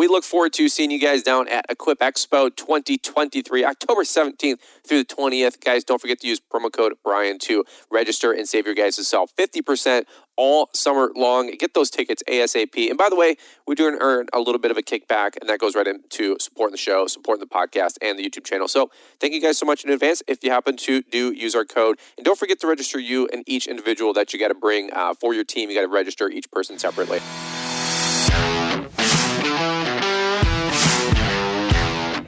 we look forward to seeing you guys down at Equip Expo 2023, October 17th through the 20th. Guys, don't forget to use promo code Brian to register and save your guys' self 50% all summer long. Get those tickets ASAP. And by the way, we do earn a little bit of a kickback, and that goes right into supporting the show, supporting the podcast, and the YouTube channel. So thank you guys so much in advance if you happen to use our code. And don't forget to register you and each individual that you got to bring for your team. You got to register each person separately.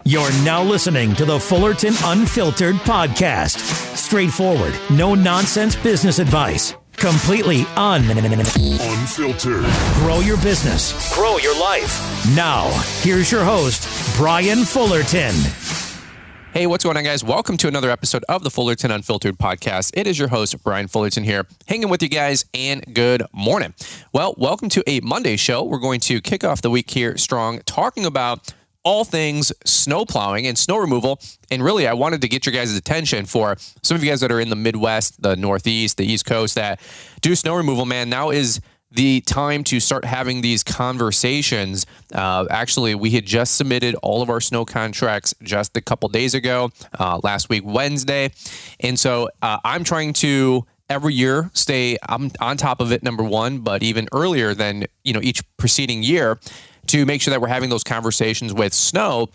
You're now listening to the Fullerton Unfiltered podcast. Straightforward, no-nonsense business advice. Completely unfiltered. Grow your business. Grow your life. Now, here's your host, Brian Fullerton. Hey, what's going on, guys? Welcome to another episode of the Fullerton Unfiltered podcast. It is your host, Brian Fullerton here, hanging with you guys, and good morning. Well, welcome to a Monday show. We're going to kick off the week here strong, talking about all things snow plowing and snow removal. And really, I wanted to get your guys' attention for some of you guys that are in the Midwest, the Northeast, the East Coast that do snow removal. Man, now is the time to start having these conversations. Actually, we had just submitted all of our snow contracts just a couple days ago, last week, Wednesday. And so I'm trying to every year stay on top of it, number one, but even earlier than each preceding year, to make sure that we're having those conversations with snow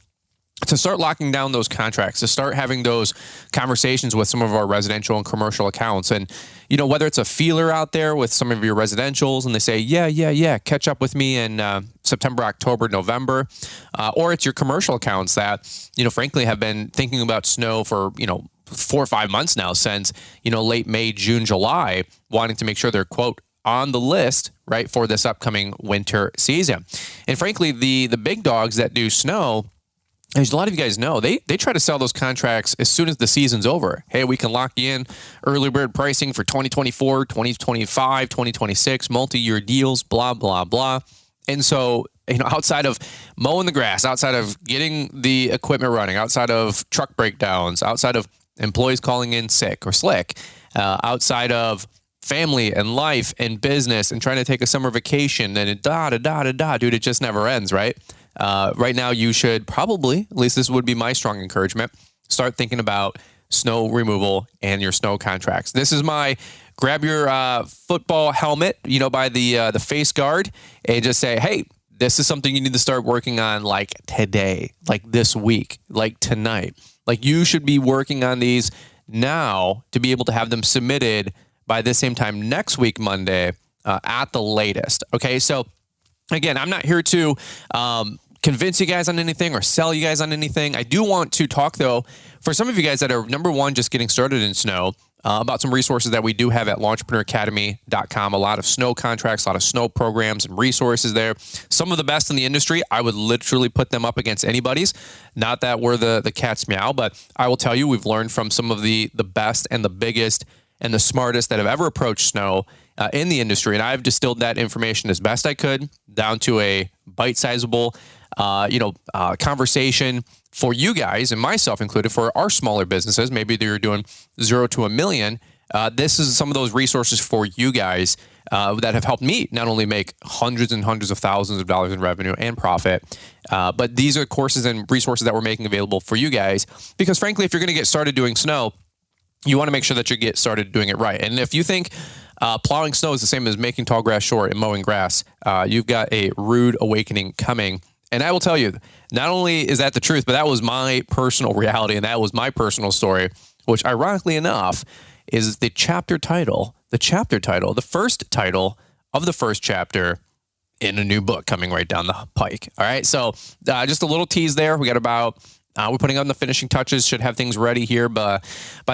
to start locking down those contracts, to start having those conversations with some of our residential and commercial accounts. And, whether it's a feeler out there with some of your residentials and they say, yeah, catch up with me in September, October, November, or it's your commercial accounts that, frankly have been thinking about snow for, 4 or 5 months now since, late May, June, July, wanting to make sure they're, quote, on the list, right, for this upcoming winter season. And frankly, the big dogs that do snow, as a lot of you guys know, they try to sell those contracts as soon as the season's over. Hey, we can lock you in early bird pricing for 2024, 2025, 2026, multi-year deals, blah, blah, blah. And so, outside of mowing the grass, outside of getting the equipment running, outside of truck breakdowns, outside of employees calling in sick or slick, outside of family and life and business and trying to take a summer vacation and dude, it just never ends, right? Right now, you should probably, at least this would be my strong encouragement, start thinking about snow removal and your snow contracts. This is my grab your football helmet, by the face guard, and just say, hey, this is something you need to start working on like today, like this week, like tonight. Like you should be working on these now to be able to have them submitted by the same time next week, Monday, at the latest. Okay, so again, I'm not here to convince you guys on anything or sell you guys on anything. I do want to talk, though, for some of you guys that are, number one, just getting started in snow, about some resources that we do have at launchpreneuracademy.com. A lot of snow contracts, a lot of snow programs and resources there. Some of the best in the industry. I would literally put them up against anybody's. Not that we're the cat's meow, but I will tell you, we've learned from some of the best and the biggest and the smartest that have ever approached snow in the industry. And I've distilled that information as best I could down to a bite-sizable, conversation for you guys and myself included for our smaller businesses. Maybe they're doing 0 to $1 million. This is some of those resources for you guys that have helped me not only make hundreds and hundreds of thousands of dollars in revenue and profit, but these are courses and resources that we're making available for you guys. Because frankly, if you're going to get started doing snow, you want to make sure that you get started doing it right. And if you think plowing snow is the same as making tall grass short and mowing grass, you've got a rude awakening coming. And I will tell you, not only is that the truth, but that was my personal reality and that was my personal story, which ironically enough is the first title of the first chapter in a new book coming right down the pike. All right. So just a little tease there. We got about we're putting on the finishing touches, should have things ready here by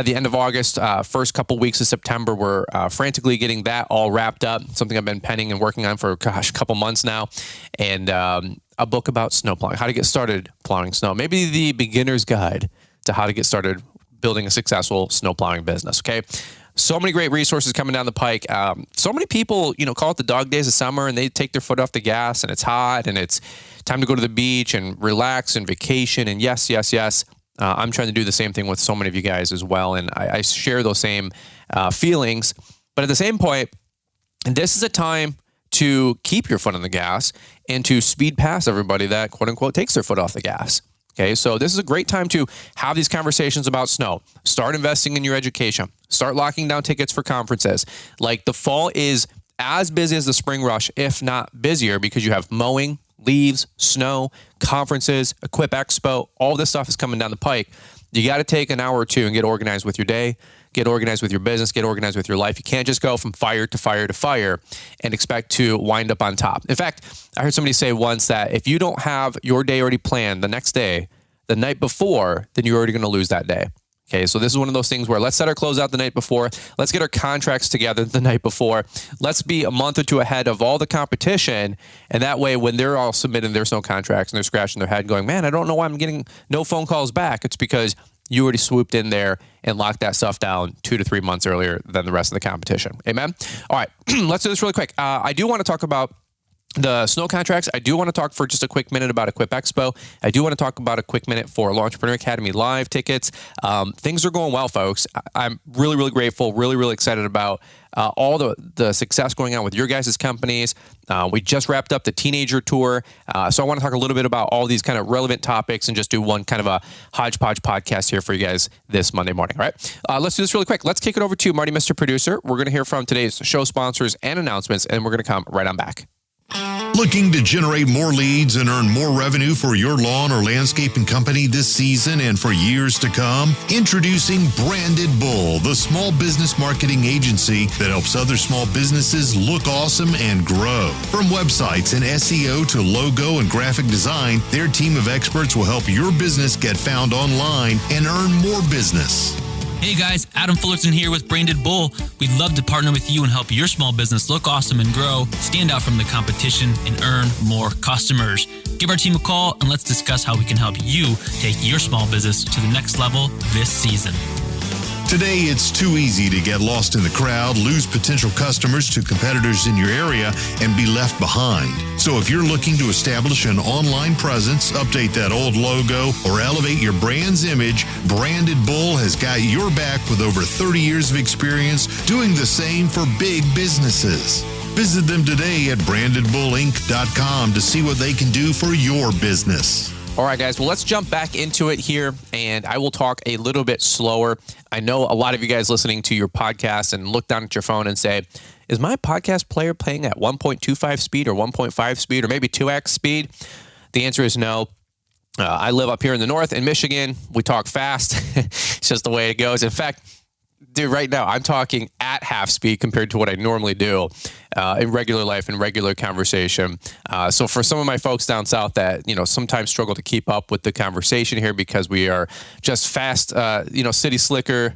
the end of August, first couple weeks of September. We're frantically getting that all wrapped up, something I've been penning and working on for, a couple months now. And a book about snow plowing, how to get started plowing snow. Maybe the beginner's guide to how to get started building a successful snow plowing business, okay? So many great resources coming down the pike. So many people, call it the dog days of summer and they take their foot off the gas and it's hot and it's time to go to the beach and relax and vacation. And yes. I'm trying to do the same thing with so many of you guys as well. And I share those same feelings. But at the same point, this is a time to keep your foot on the gas and to speed past everybody that quote unquote takes their foot off the gas. Okay, so this is a great time to have these conversations about snow. Start investing in your education. Start locking down tickets for conferences. Like, the fall is as busy as the spring rush, if not busier, because you have mowing, leaves, snow, conferences, Equip Expo, all this stuff is coming down the pike. You got to take an hour or two and get organized with your day, get organized with your business, get organized with your life. You can't just go from fire to fire to fire and expect to wind up on top. In fact, I heard somebody say once that if you don't have your day already planned the next day, the night before, then you're already going to lose that day. Okay, so this is one of those things where let's set our clothes out the night before. Let's get our contracts together the night before. Let's be a month or two ahead of all the competition. And that way, when they're all submitting their snow contracts and they're scratching their head going, man, I don't know why I'm getting no phone calls back. It's because you already swooped in there and locked that stuff down 2 to 3 months earlier than the rest of the competition. Amen? All right, let's do this really quick. I do want to talk about the snow contracts. I do want to talk for just a quick minute about Equip Expo. I do want to talk about a quick minute for Launchpreneur Academy Live tickets. Things are going well, folks. I'm really, really grateful, really, really excited about all the success going on with your guys' companies. We just wrapped up the teenager tour. So I want to talk a little bit about all these kind of relevant topics and just do one kind of a hodgepodge podcast here for you guys this Monday morning. All right. Let's do this really quick. Let's kick it over to Marty, Mr. Producer. We're going to hear from today's show sponsors and announcements, and we're going to come right on back. Looking to generate more leads and earn more revenue for your lawn or landscaping company this season and for years to come? Introducing Branded Bull, the small business marketing agency that helps other small businesses look awesome and grow. From websites and SEO to logo and graphic design, their team of experts will help your business get found online and earn more business. Hey guys, Adam Fullerton here with Branded Bull. We'd love to partner with you and help your small business look awesome and grow, stand out from the competition, and earn more customers. Give our team a call and let's discuss how we can help you take your small business to the next level this season. Today, it's too easy to get lost in the crowd, lose potential customers to competitors in your area, and be left behind. So if you're looking to establish an online presence, update that old logo, or elevate your brand's image, Branded Bull has got your back with over 30 years of experience doing the same for big businesses. Visit them today at brandedbullinc.com to see what they can do for your business. All right, guys. Well, let's jump back into it here, and I will talk a little bit slower. I know a lot of you guys listening to your podcast and look down at your phone and say, is my podcast player playing at 1.25 speed or 1.5 speed or maybe 2x speed? The answer is no. I live up here in the north in Michigan. We talk fast. It's just the way it goes. In fact, dude, right now I'm talking at half speed compared to what I normally do in regular life, in regular conversation. So for some of my folks down south that, sometimes struggle to keep up with the conversation here because we are just fast, city slicker,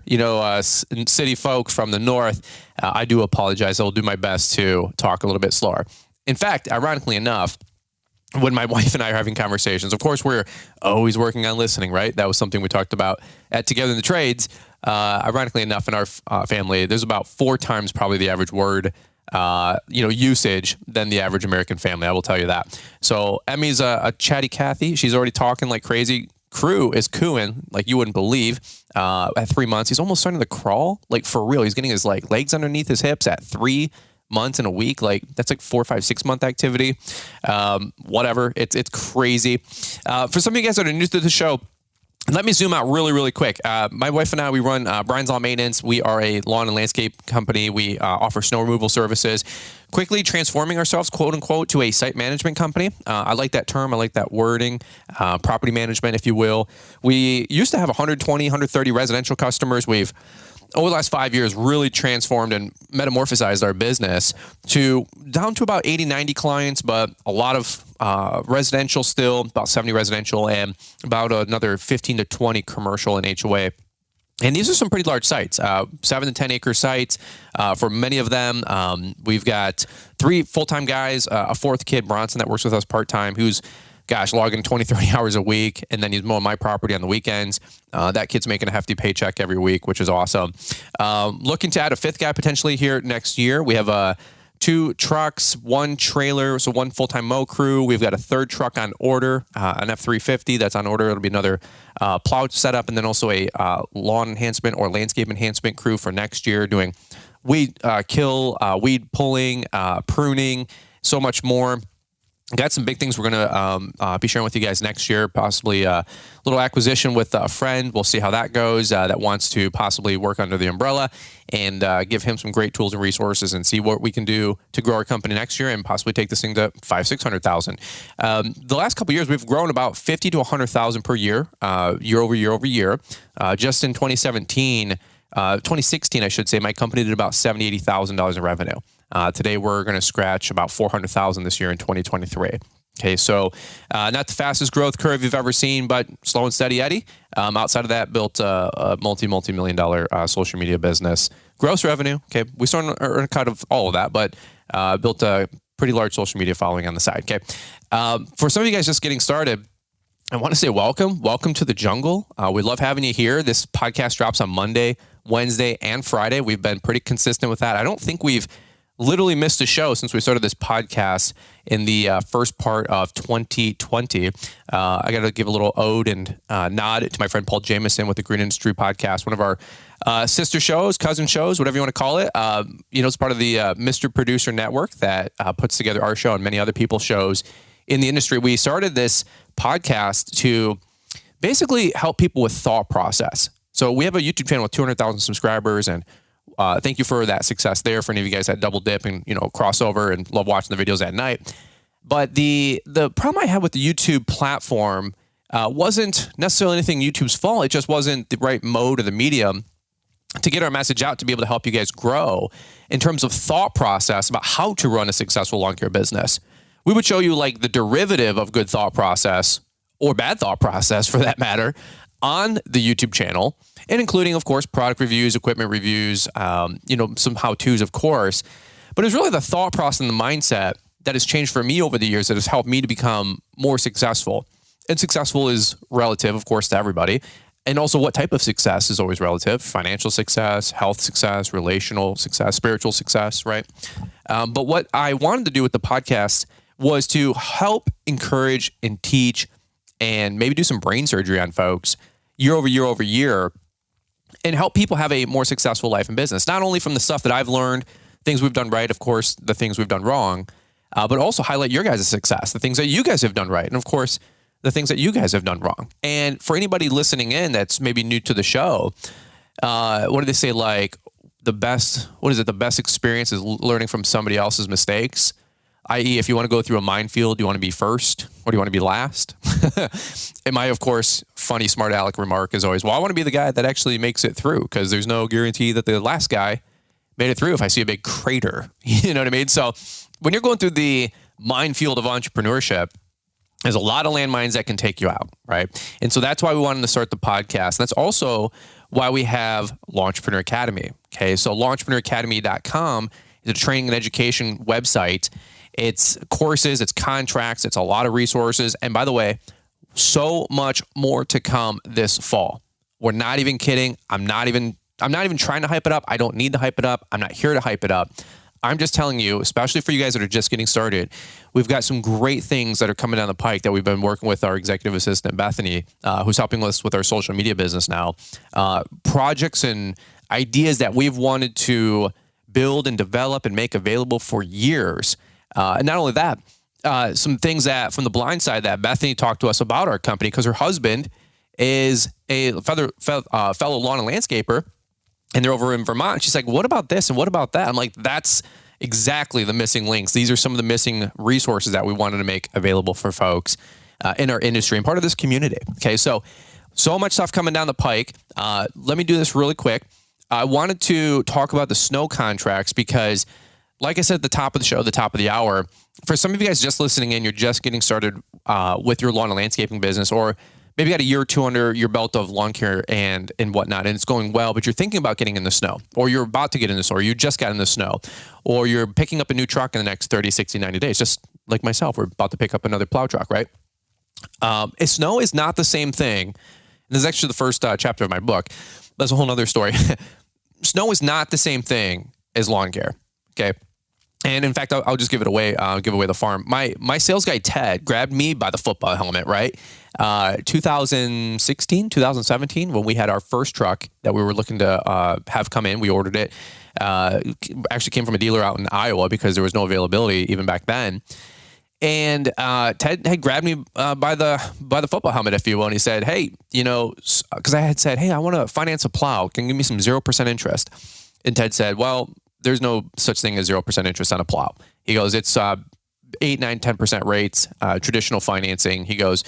city folk from the north, I do apologize. I will do my best to talk a little bit slower. In fact, ironically enough, when my wife and I are having conversations, of course, we're always working on listening, right? That was something we talked about at Together in the Trades. Ironically enough, in our family, there's about 4 times probably the average word, usage than the average American family. I will tell you that. So Emmy's a chatty Cathy. She's already talking like crazy. Crew is cooing like you wouldn't believe. At 3 months, he's almost starting to crawl, like for real. He's getting his legs underneath his hips at 3 months in a week. Like that's like 4, 5, 6 month activity. Whatever. It's crazy. For some of you guys that are new to the show, let me zoom out really, really quick. My wife and I, we run Brian's Lawn Maintenance. We are a lawn and landscape company. We offer snow removal services, quickly transforming ourselves, quote unquote, to a site management company. I like that term. I like that wording, property management, if you will. We used to have 120, 130 residential customers. We've, over the last 5 years, really transformed and metamorphosized our business down to about 80, 90 clients, but a lot of residential still, about 70 residential, and about another 15 to 20 commercial and HOA. And these are some pretty large sites, 7 to 10 acre sites. For many of them, we've got 3 full-time guys, a 4th kid, Bronson, that works with us part-time, who's logging 20, 30 hours a week, and then he's mowing my property on the weekends. That kid's making a hefty paycheck every week, which is awesome. Looking to add a 5th guy potentially here next year. We have 2 trucks, 1 trailer, so 1 full-time mow crew. We've got a 3rd truck on order, an F350 that's on order. It'll be another plow setup, and then also a lawn enhancement or landscape enhancement crew for next year doing weed kill, weed pulling, pruning, so much more. Got some big things we're going to be sharing with you guys next year, possibly a little acquisition with a friend. We'll see how that goes, that wants to possibly work under the umbrella and give him some great tools and resources and see what we can do to grow our company next year and possibly take this thing to 500,000-600,000. The last couple of years, we've grown about 50 to 100,000 per year, year over year. Just in 2016, I should say, my company did about $70,000-$80,000 in revenue. Today, we're going to scratch about 400,000 this year in 2023. Okay, so not the fastest growth curve you've ever seen, but slow and steady Eddie. Outside of that, built a multi-million dollar social media business. Gross revenue, okay, we started earn kind of all of that, but built a pretty large social media following on the side. Okay, for some of you guys just getting started, I want to say welcome to the jungle. We love having you here. This podcast drops on Monday, Wednesday, and Friday. We've been pretty consistent with that. I don't think we've literally missed a show since we started this podcast in the first part of 2020. I got to give a little ode and nod to my friend Paul Jameson with the Green Industry Podcast, one of our sister shows, cousin shows, whatever you want to call it. It's part of the Mr. Producer Network that puts together our show and many other people's shows in the industry. We started this podcast to basically help people with thought process. So we have a YouTube channel with 200,000 subscribers, and thank you for that success there for any of you guys that double dip and crossover and love watching the videos at night. But the problem I had with the YouTube platform wasn't necessarily anything YouTube's fault. It just wasn't the right mode or the medium to get our message out to be able to help you guys grow in terms of thought process about how to run a successful lawn care business. We would show you like the derivative of good thought process or bad thought process for that matter on the YouTube channel, and including, of course, product reviews, equipment reviews, some how-tos, of course. But it's really the thought process and the mindset that has changed for me over the years that has helped me to become more successful. And successful is relative, of course, to everybody. And also what type of success is always relative: financial success, health success, relational success, spiritual success, right? But what I wanted to do with the podcast was to help encourage and teach and maybe do some brain surgery on folks year over year, and help people have a more successful life and business. Not only from the stuff that I've learned, things we've done right, of course, the things we've done wrong, but also highlight your guys' success, the things that you guys have done right, and of course, the things that you guys have done wrong. And for anybody listening in that's maybe new to the show, what do they say? Like the best experience is learning from somebody else's mistakes. I.e., if you want to go through a minefield, do you want to be first or do you want to be last? And my, of course, funny, smart aleck remark is always, well, I want to be the guy that actually makes it through, because there's no guarantee that the last guy made it through if I see a big crater. You know what I mean? So when you're going through the minefield of entrepreneurship, there's a lot of landmines that can take you out, right? And so that's why we wanted to start the podcast. That's also why we have Launchpreneur Academy. Okay, so launchpreneuracademy.com is a training and education website. It's courses, it's contracts, it's a lot of resources. And by the way, so much more to come this fall. We're not even kidding. I'm not even trying to hype it up. I don't need to hype it up. I'm not here to hype it up. I'm just telling you, especially for you guys that are just getting started, we've got some great things that are coming down the pike that we've been working with our executive assistant, Bethany, who's helping us with our social media business now. Projects and ideas that we've wanted to build and develop and make available for years. And not only that, some things that from the blind side that Bethany talked to us about our company, because her husband is a fellow lawn and landscaper, and they're over in Vermont. She's like, what about this and what about that? I'm like, that's exactly the missing links. These are some of the missing resources that we wanted to make available for folks in our industry and part of this community. Okay, so much stuff coming down the pike. Let me do this really quick. I wanted to talk about the snow contracts because, like I said at the top of the show, the top of the hour, for some of you guys just listening in, you're just getting started with your lawn and landscaping business, or maybe you got a year or two under your belt of lawn care and whatnot, and it's going well, but you're thinking about getting in the snow, or you're about to get in the snow, or you just got in the snow, or you're picking up a new truck in the next 30, 60, 90 days, just like myself. We're about to pick up another plow truck, right? Snow is not the same thing. This is actually the first chapter of my book. That's a whole nother story. Snow is not the same thing as lawn care, okay? And in fact, I'll just give it away. Give away the farm. My sales guy Ted grabbed me by the football helmet, right? 2016, 2017, when we had our first truck that we were looking to have come in. We ordered it. Actually came from a dealer out in Iowa because there was no availability even back then. And Ted had grabbed me by the football helmet, if you will, and he said, "Hey, because I had said, hey, I want to finance a plow. Can you give me some 0% interest?" And Ted said, "Well, there's no such thing as 0% interest on a plow." He goes, "It's 8, 9, 10% rates, traditional financing." He goes,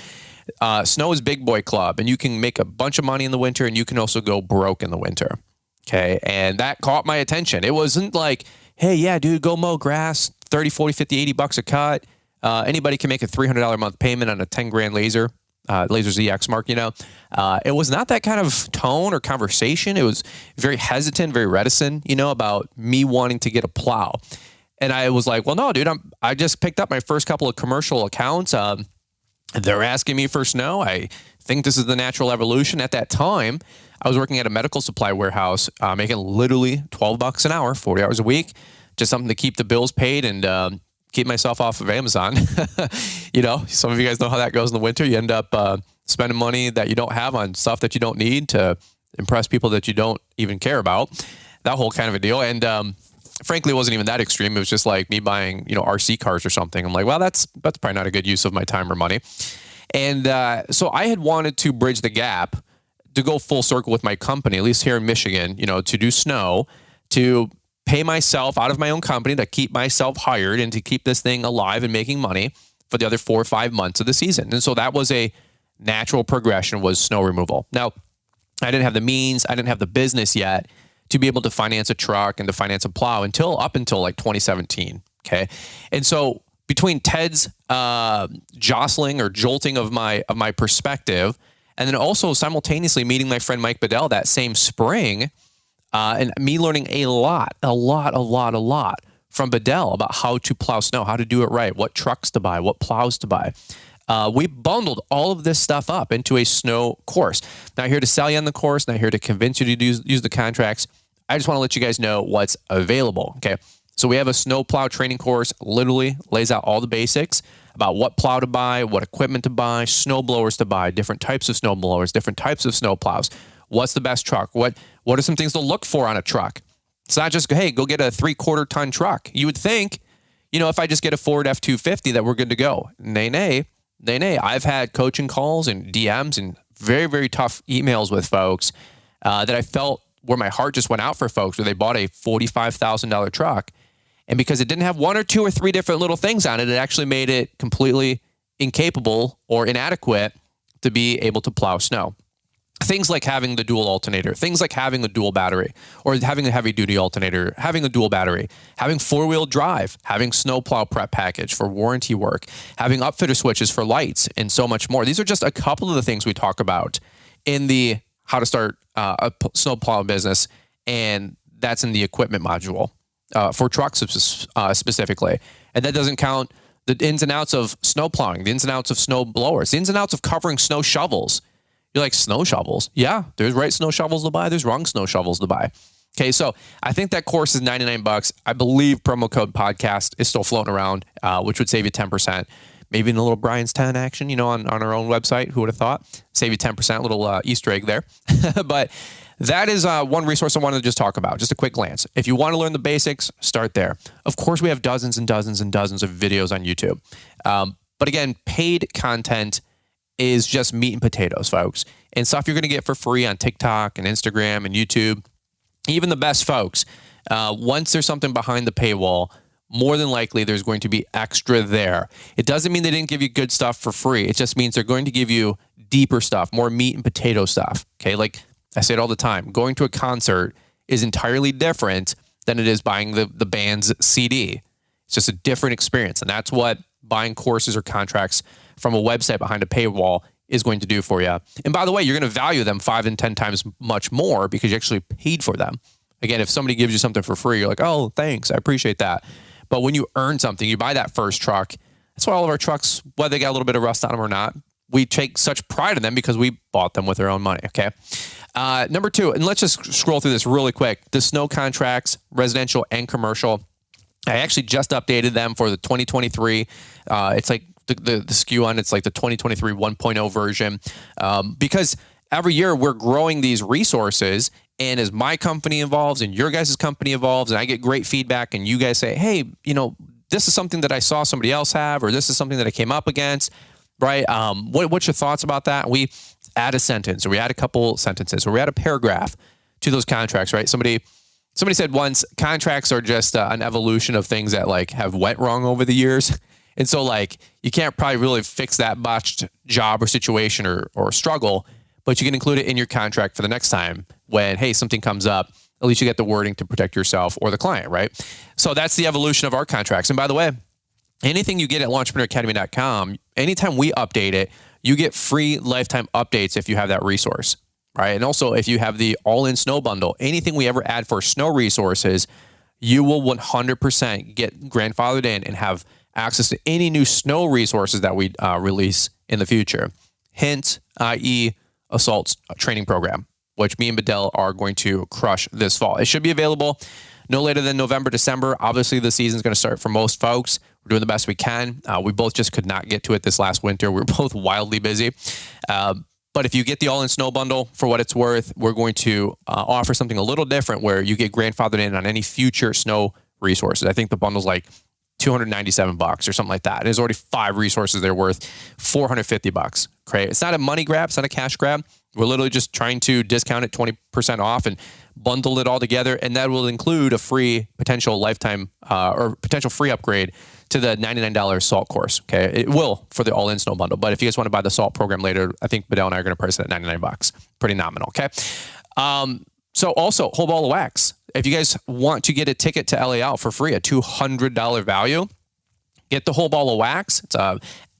"Snow is big boy club, and you can make a bunch of money in the winter, and you can also go broke in the winter." Okay, and that caught my attention. It wasn't like, "Hey, yeah, dude, go mow grass, 30, 40, 50, $80 a cut. Anybody can make a $300 a month payment on a 10 grand laser ZX Mark, It was not that kind of tone or conversation. It was very hesitant, very reticent, about me wanting to get a plow. And I was like, "Well, no, dude, I just picked up my first couple of commercial accounts. They're asking me for snow. I think this is the natural evolution." At that time, I was working at a medical supply warehouse, making literally $12 an hour, 40 hours a week, just something to keep the bills paid and keep myself off of Amazon. Some of you guys know how that goes in the winter. You end up spending money that you don't have on stuff that you don't need to impress people that you don't even care about. That whole kind of a deal. And frankly, it wasn't even that extreme. It was just like me buying, RC cars or something. I'm like, well, that's probably not a good use of my time or money. And so I had wanted to bridge the gap to go full circle with my company, at least here in Michigan, to do snow, to pay myself out of my own company, to keep myself hired and to keep this thing alive and making money for the other 4 or 5 months of the season. And so that was a natural progression, was snow removal. Now, I didn't have the means, I didn't have the business yet to be able to finance a truck and to finance a plow up until like 2017. Okay. And so between Ted's jostling or jolting of my perspective, and then also simultaneously meeting my friend Mike Bedell that same spring, and me learning a lot from Bedell about how to plow snow, how to do it right, what trucks to buy, what plows to buy. We bundled all of this stuff up into a snow course. Not here to sell you on the course, not here to convince you to use the contracts. I just want to let you guys know what's available. Okay. So we have a snow plow training course, literally lays out all the basics about what plow to buy, what equipment to buy, snow blowers to buy, different types of snow blowers, different types of snow plows. What's the best truck? What are some things to look for on a truck? It's not just, hey, go get a 3/4 ton truck. You would think, if I just get a Ford F-250 that we're good to go. Nay. I've had coaching calls and DMs and very, very tough emails with folks that I felt where my heart just went out for folks where they bought a $45,000 truck. And because it didn't have 1 or 2 or 3 different little things on it, it actually made it completely incapable or inadequate to be able to plow snow. Things like having the dual alternator, things like having the dual battery, or having a heavy duty alternator, having a dual battery, having 4-wheel drive, having snowplow prep package for warranty work, having upfitter switches for lights, and so much more. These are just a couple of the things we talk about in the how to start a snowplow business, and that's in the equipment module for trucks specifically. And that doesn't count the ins and outs of snow plowing, the ins and outs of snow blowers, the ins and outs of covering snow shovels. You're like, snow shovels? Yeah, there's right snow shovels to buy. There's wrong snow shovels to buy. Okay, so I think that course is $99. I believe promo code podcast is still floating around, which would save you 10%. Maybe in a little Brian's 10 action, on our own website. Who would have thought? Save you 10%, little Easter egg there. But that is one resource I wanted to just talk about. Just a quick glance. If you want to learn the basics, start there. Of course, we have dozens and dozens and dozens of videos on YouTube. But again, paid content is just meat and potatoes, folks, and stuff you're going to get for free on TikTok and Instagram and YouTube. Even the best folks, once there's something behind the paywall, more than likely there's going to be extra there. It doesn't mean they didn't give you good stuff for free. It just means they're going to give you deeper stuff, more meat and potato stuff. Okay, like I say it all the time, going to a concert is entirely different than it is buying the band's CD. It's just a different experience, and that's what buying courses or contracts from a website behind a paywall is going to do for you. And by the way, you're going to value them 5 and 10 times much more because you actually paid for them. Again, if somebody gives you something for free, you're like, oh, thanks, I appreciate that. But when you earn something, you buy that first truck. That's why all of our trucks, whether they got a little bit of rust on them or not, we take such pride in them because we bought them with our own money, okay? Number 2, and let's just scroll through this really quick. The snow contracts, residential and commercial. I actually just updated them for the 2023. It's like the SKU on it's like the 2023 1.0 version, because every year we're growing these resources And as my company evolves and your guys' company evolves and I get great feedback and you guys say, hey, this is something that I saw somebody else have, or this is something that I came up against, right? What's your thoughts about that? We add a sentence, or we add a couple sentences, or we add a paragraph to those contracts, right? Somebody said once, contracts are just an evolution of things that like have went wrong over the years. And so like, you can't probably really fix that botched job or situation or struggle, but you can include it in your contract for the next time when, hey, something comes up, at least you get the wording to protect yourself or the client, right? So that's the evolution of our contracts. And by the way, anything you get at launchpreneuracademy.com, anytime we update it, you get free lifetime updates if you have that resource, right? And also if you have the all-in snow bundle, anything we ever add for snow resources, you will 100% get grandfathered in and have access to any new snow resources that we release in the future. Hint, i.e. Assault's training program, which me and Bedell are going to crush this fall. It should be available no later than November, December. Obviously, the season's going to start for most folks. We're doing the best we can. We both just could not get to it this last winter. We were both wildly busy. But if you get the all-in snow bundle, for what it's worth, we're going to offer something a little different where you get grandfathered in on any future snow resources. I think the bundle's like $297 or something like that. There's already 5 resources that are worth $450. Okay, it's not a money grab. It's not a cash grab. We're literally just trying to discount it 20% off and bundle it all together. And that will include a free potential lifetime or potential free upgrade to the $99 SALT course. Okay, it will for the all-in snow bundle. But if you guys want to buy the SALT program later, I think Bedell and I are going to price it at $99. Pretty nominal. Okay. So also whole ball of wax. If you guys want to get a ticket to LAL for free, a $200 value, get the whole ball of wax. It's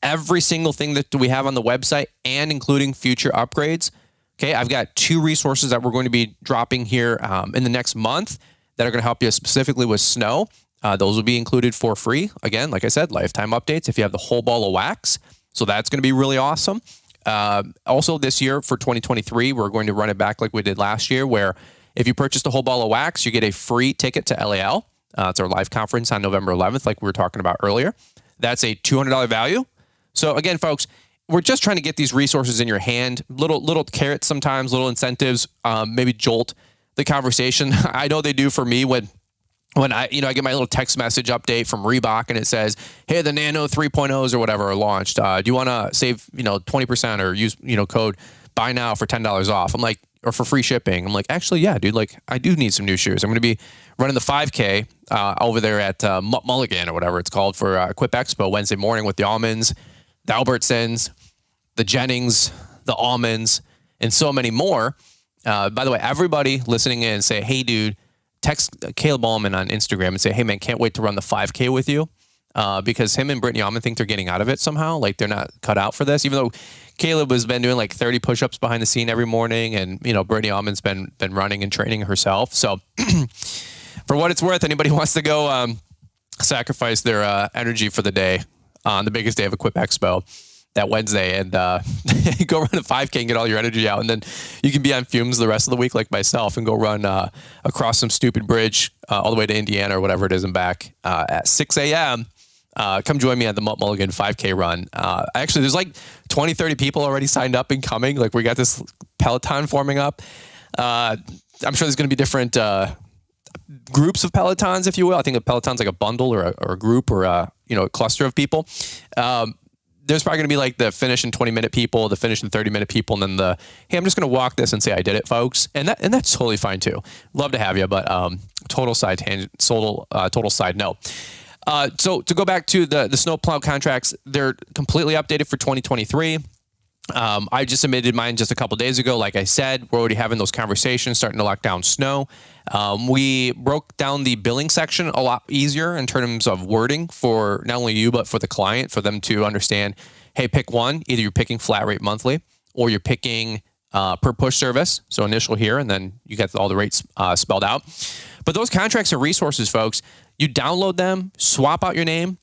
every single thing that we have on the website and including future upgrades. Okay, I've got 2 resources that we're going to be dropping here in the next month that are going to help you specifically with snow. Those will be included for free. Again, like I said, lifetime updates if you have the whole ball of wax. So that's going to be really awesome. Also this year for 2023, we're going to run it back like we did last year, where if you purchase the whole ball of wax, you get a free ticket to LAL. It's our live conference on November 11th, like we were talking about earlier. That's a $200 value. So again, folks, we're just trying to get these resources in your hand, little carrots sometimes, little incentives, maybe jolt the conversation. I know they do for me when I get my little text message update from Reebok and it says, hey, the Nano 3.0s or whatever are launched. Do you want to save, 20% or use, code buy now for $10 off? I'm like, or for free shipping. I'm like, actually, yeah, dude, like I do need some new shoes. I'm going to be running the 5K over there at Mulligan or whatever it's called for Equip Expo Wednesday morning with the Almonds, the Albertsons, the Jennings, the Almonds, and so many more. By the way, everybody listening in, say, hey, dude, text Caleb Allman on Instagram and say, hey, man, can't wait to run the 5K with you. Because him and Brittany Allman think they're getting out of it somehow. Like they're not cut out for this, even though Caleb has been doing like 30 push-ups behind the scene every morning. And, Brittany Allman's been running and training herself. So for what it's worth, anybody wants to go sacrifice their energy for the day on the biggest day of Equip Expo that Wednesday and go run a 5K and get all your energy out. And then you can be on fumes the rest of the week like myself and go run across some stupid bridge all the way to Indiana or whatever it is and back at 6 a.m. Come join me at the Mulligan 5K run. Actually, there's like 20, 30 people already signed up and coming. Like we got this Peloton forming up. I'm sure there's going to be different groups of Pelotons, if you will. I think a Peloton's like a bundle or a group or a cluster of people. There's probably going to be like the finish in 20-minute people, the finish in 30-minute people, and then hey, I'm just going to walk this and say I did it, folks. And that's totally fine too. Love to have you, but total side tangent, total side note. So to go back to the snowplow contracts, they're completely updated for 2023. I just submitted mine just a couple days ago. Like I said, we're already having those conversations, starting to lock down snow. We broke down the billing section a lot easier in terms of wording for not only you, but for the client, for them to understand, hey, pick one. Either you're picking flat rate monthly or you're picking per push service. So initial here, and then you get all the rates spelled out. But those contracts are resources, folks. You download them, swap out your name,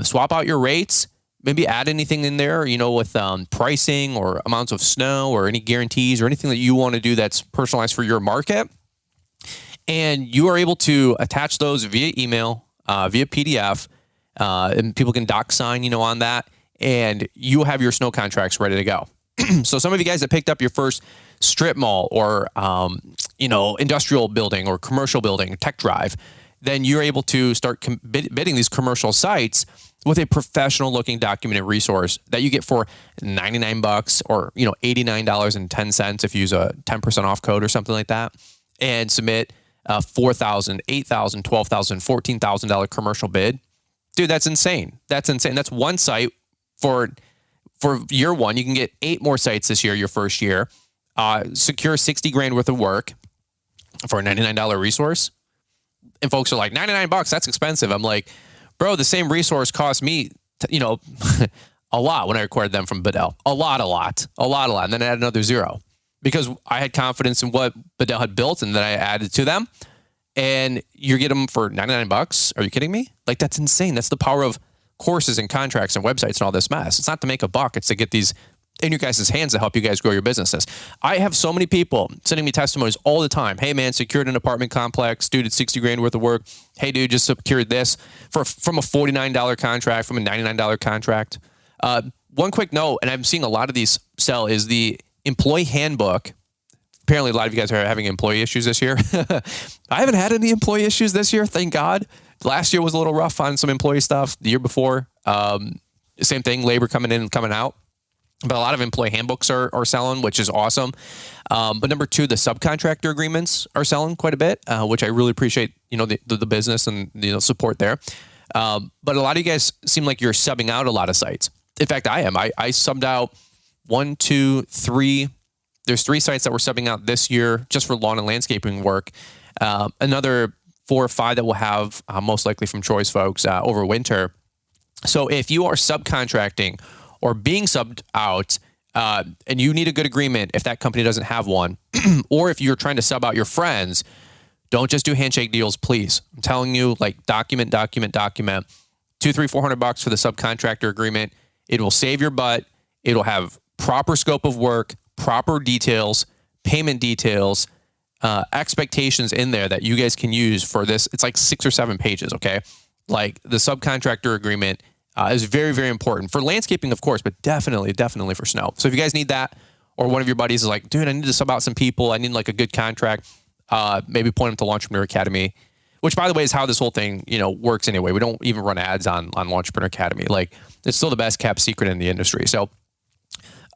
swap out your rates, maybe add anything in there, with pricing or amounts of snow or any guarantees or anything that you want to do that's personalized for your market. And you are able to attach those via email, via PDF, and people can doc sign, on that. And you have your snow contracts ready to go. So some of you guys that picked up your first strip mall or industrial building or commercial building, tech drive, then you're able to start bidding these commercial sites with a professional looking documented resource that you get for $99 or, $89.10 if you use a 10% off code or something like that, and submit a $4,000, $8,000, $12,000, $14,000 commercial bid. Dude, that's insane. That's insane. That's one site for year one. You can get 8 more sites this year, your first year. Secure $60,000 worth of work for a $99 resource. And folks are like, $99, that's expensive. I'm like, bro, the same resource cost me, a lot when I acquired them from Bedell. A lot. And then I had another zero because I had confidence in what Bedell had built and then I added to them. And you get them for $99? Are you kidding me? Like, that's insane. That's the power of courses and contracts and websites and all this mess. It's not to make a buck. It's to get these in your guys' hands to help you guys grow your businesses. I have so many people sending me testimonies all the time. Hey man, secured an apartment complex, dude, it's $60,000 worth of work. Hey dude, just secured this from a $49 contract, from a $99 contract. One quick note, and I'm seeing a lot of these sell, is the employee handbook. Apparently a lot of you guys are having employee issues this year. I haven't had any employee issues this year, thank God. Last year was a little rough on some employee stuff. The year before, same thing, labor coming in and coming out. But a lot of employee handbooks are selling, which is awesome. But number 2, the subcontractor agreements are selling quite a bit, which I really appreciate, the business and support there. But a lot of you guys seem like you're subbing out a lot of sites. In fact, I am. I subbed out 1, 2, 3. There's 3 sites that we're subbing out this year just for lawn and landscaping work. Another 4 or 5 that we'll have most likely from Troy's folks over winter. So if you are subcontracting or being subbed out, and you need a good agreement if that company doesn't have one, or if you're trying to sub out your friends, don't just do handshake deals, please. I'm telling you, like, document. $200, $300, $400 for the subcontractor agreement. It will save your butt. It'll have proper scope of work, proper details, payment details, expectations in there that you guys can use for this. It's like 6 or 7 pages, okay? Like, the subcontractor agreement is very, very important for landscaping, of course, but definitely for snow. So if you guys need that, or one of your buddies is like, dude, I need to sub out some people, I need like a good contract, maybe point them to Entrepreneur Academy, which, by the way, is how this whole thing, works anyway. We don't even run ads on Entrepreneur Academy. Like, it's still the best kept secret in the industry. So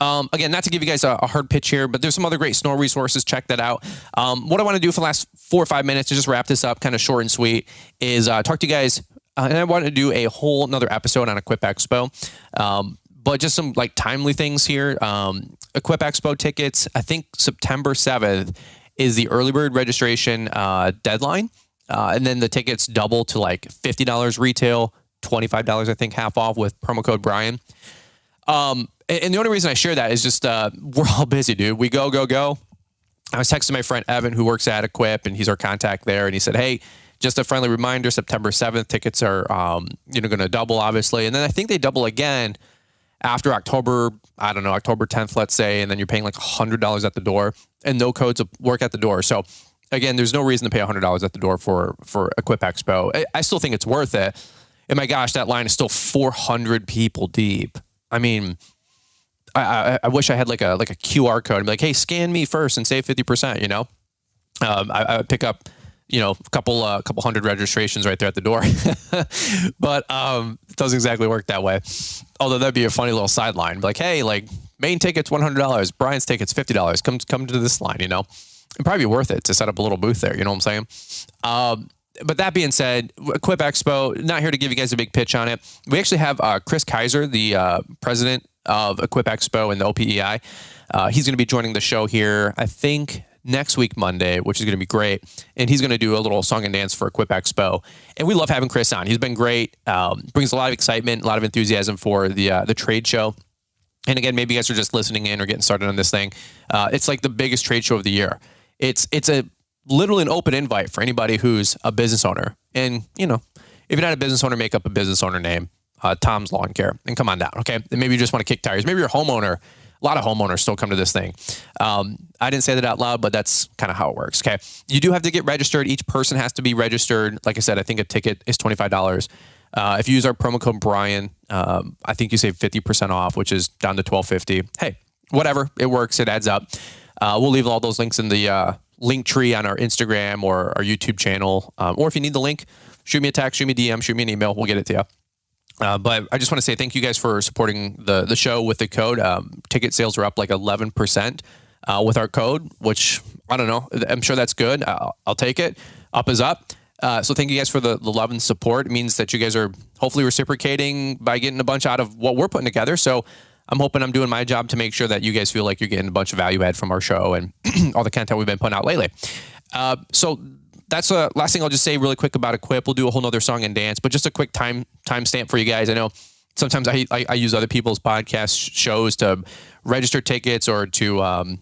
again, not to give you guys a hard pitch here, but there's some other great snow resources. Check that out. What I want to do for the last 4 or 5 minutes to just wrap this up kind of short and sweet is talk to you guys. And I wanted to do a whole another episode on Equip Expo. But just some like timely things here. Equip Expo tickets, I think September 7th is the early bird registration deadline. And then the tickets double to like $50 retail, $25, I think, half off with promo code Brian. And the only reason I share that is just we're all busy, dude. We go. I was texting my friend Evan, who works at Equip, and he's our contact there. And he said, hey, just a friendly reminder, September 7th, tickets are going to double, obviously. And then I think they double again after October 10th, let's say, and then you're paying like $100 at the door and no codes of work at the door. So again, there's no reason to pay $100 at the door for Equip Expo. I still think it's worth it. And my gosh, that line is still 400 people deep. I mean, I wish I had like a QR code and be like, hey, scan me first and save 50%, I would pick up, a couple hundred registrations right there at the door. But it doesn't exactly work that way. Although that'd be a funny little sideline. Like, hey, like, main ticket's $100, Brian's ticket's $50. Come to this line, It'd probably be worth it to set up a little booth there. You know what I'm saying? But that being said, Equip Expo, not here to give you guys a big pitch on it. We actually have Chris Kaiser, the president of Equip Expo and the OPEI. He's going to be joining the show here, I think, next week, Monday, which is going to be great. And he's going to do a little song and dance for Equip Expo. And we love having Chris on. He's been great. Brings a lot of excitement, a lot of enthusiasm for the trade show. And again, maybe you guys are just listening in or getting started on this thing. It's like the biggest trade show of the year. It's literally an open invite for anybody who's a business owner. And, if you're not a business owner, make up a business owner name, Tom's Lawn Care, and come on down, okay? And maybe you just want to kick tires. Maybe you're a homeowner. A lot of homeowners still come to this thing. I didn't say that out loud, but that's kind of how it works, okay? You do have to get registered. Each person has to be registered. Like I said, I think a ticket is $25. If you use our promo code Brian, I think you save 50% off, which is down to $12.50. Hey, whatever. It works. It adds up. We'll leave all those links in the link tree on our Instagram or our YouTube channel. Or if you need the link, shoot me a text, shoot me a DM, shoot me an email. We'll get it to you. But I just want to say thank you guys for supporting the show with the code. Ticket sales are up like 11% with our code, which I don't know. I'm sure that's good. I'll take it. Up is up. So thank you guys for the love and support. It means that you guys are hopefully reciprocating by getting a bunch out of what we're putting together. So I'm hoping I'm doing my job to make sure that you guys feel like you're getting a bunch of value add from our show and all the content we've been putting out lately. So that's the last thing I'll just say really quick about Equip. We'll do a whole nother song and dance, but just a quick time stamp for you guys. I know sometimes I use other people's podcast shows to register tickets or to,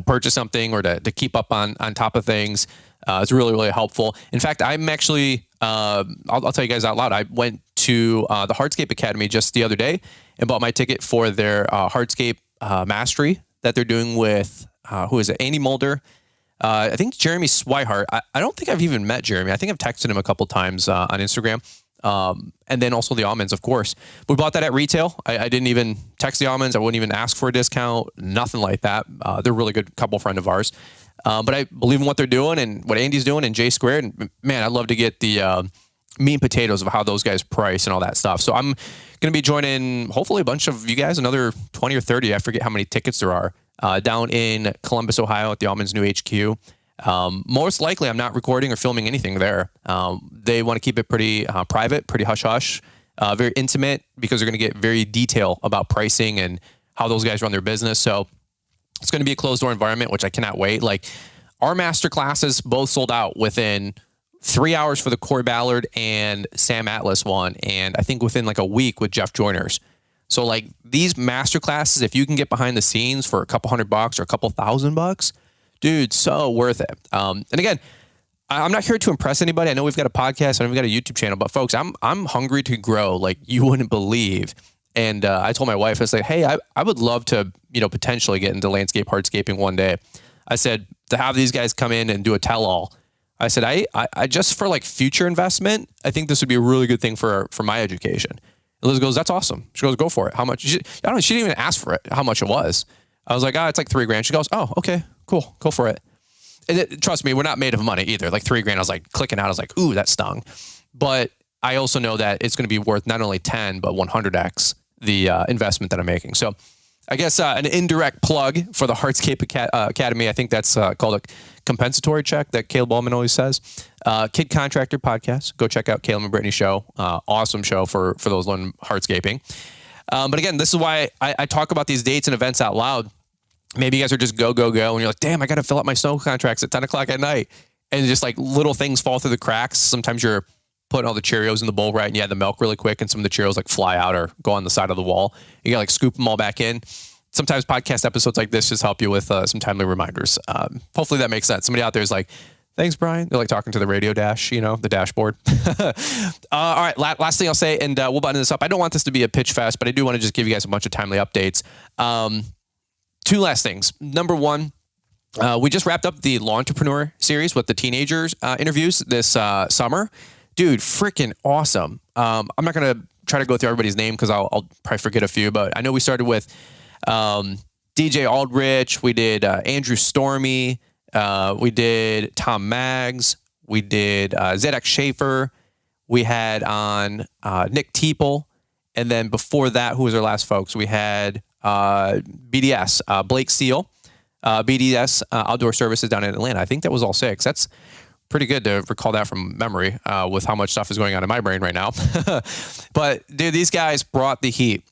purchase something or to keep up on top of things. It's really, really helpful. In fact, I'm actually, I'll tell you guys out loud. I went to the Hardscape Academy just the other day and bought my ticket for their Hardscape Mastery that they're doing with, who is it? Andy Mulder. I think Jeremy Swihart. I don't think I've even met Jeremy. I think I've texted him a couple times on Instagram. And then also the almonds, of course. We bought that at retail. I didn't even text the almonds. I wouldn't even ask for a discount. Nothing like that. They're a really good couple friend of ours. But I believe in what they're doing and what Andy's doing and J Squared. And man, I'd love to get the meat and potatoes of how those guys price and all that stuff. So I'm going to be joining hopefully a bunch of you guys, another 20 or 30. I forget how many tickets there are. Down in Columbus, Ohio at the Almonds new HQ. Most likely I'm not recording or filming anything there. They want to keep it pretty private, pretty hush-hush, very intimate because they're going to get very detailed about pricing and how those guys run their business. So it's going to be a closed door environment, which I cannot wait. Like our master classes both sold out within 3 hours for the Corey Ballard and Sam Atlas one. And I think within like a week with Jeff Joiners. So like these master classes, if you can get behind the scenes for a couple $100 or a couple $1,000, dude, so worth it. And again, I'm not here to impress anybody. I know we've got a podcast and we've got a YouTube channel, but folks, I'm hungry to grow like you wouldn't believe. And I told my wife, I was like, hey, I would love to, potentially get into landscape hardscaping one day. I said to have these guys come in and do a tell-all. I said, I just for like future investment, I think this would be a really good thing for my education. Liz goes, that's awesome. She goes, go for it. How much? She didn't even ask for it, how much it was. I was like, it's like $3,000. She goes, oh, okay, cool. Go for it. And trust me, we're not made of money either. Like $3,000, I was like clicking out. I was like, ooh, that stung. But I also know that it's going to be worth not only 10, but 100x the investment that I'm making. So I guess an indirect plug for the Hardscape Academy. I think that's called a compensatory check that Caleb Ballman always says. Kid Contractor Podcast. Go check out Caleb and Brittany's show. Awesome show for those learning hardscaping. But again, this is why I talk about these dates and events out loud. Maybe you guys are just go, and you're like, damn, I got to fill up my snow contracts at 10 o'clock at night. And just like little things fall through the cracks. Sometimes you're putting all the Cheerios in the bowl, right? And you add the milk really quick and some of the Cheerios like fly out or go on the side of the wall. You got to like scoop them all back in. Sometimes podcast episodes like this just help you with some timely reminders. Hopefully that makes sense. Somebody out there is like, thanks, Brian. They're like talking to the radio dash, the dashboard. All right. Last thing I'll say, and we'll button this up. I don't want this to be a pitch fest, but I do want to just give you guys a bunch of timely updates. Two last things. Number one, we just wrapped up the Law Entrepreneur series with the teenagers interviews this summer. Dude, freaking awesome. I'm not going to try to go through everybody's name because I'll probably forget a few, but I know we started with DJ Aldrich. We did Andrew Stormy. We did Tom Maggs. We did Zedek Schaefer. We had on Nick Teeple. And then before that, who was our last folks? We had BDS, Blake Steele, BDS Outdoor Services down in Atlanta. I think that was all 6. That's pretty good to recall that from memory with how much stuff is going on in my brain right now. But dude, these guys brought the heat.